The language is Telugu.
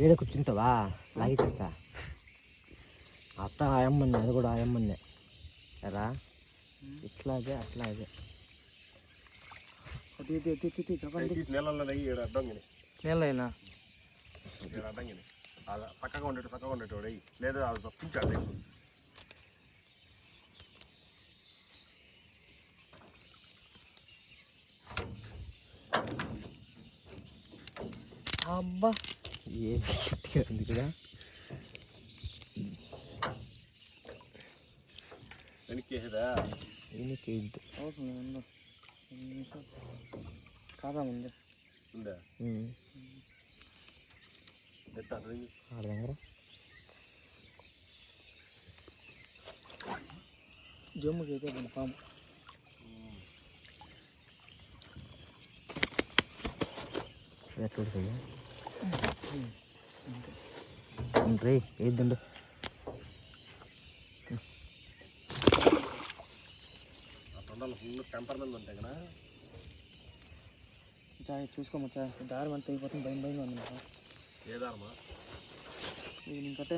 ఏడ కూర్చుంటావా లాగిచ్చేస్తా. అత్త ఆయమ్మన్నే, అది కూడా ఆయమ్మన్నే రా. ఇట్లాగే అట్లాగే నీళ్ళైనా చక్కగా ఉండేటోడు లేదు అది చప్పించాడు. అబ్బా ఏ గట్టిగా ఉంది కదా. వెనక్కేదా వెనక్కి ఇద్దు కాదా ముందు ఉందా ఆడ దగ్గర జమ్ముకి అయితే పాము ఎట్లా రే ఏద్దుండు. ఫుల్ టెంపర్మెంట్ ఉంటాయి కదా. చూసుకోమచ్చా దారి అంతా అయిపోతుంది. భయం భయంగా ఉంది. ఏ దారమా నేను కట్టే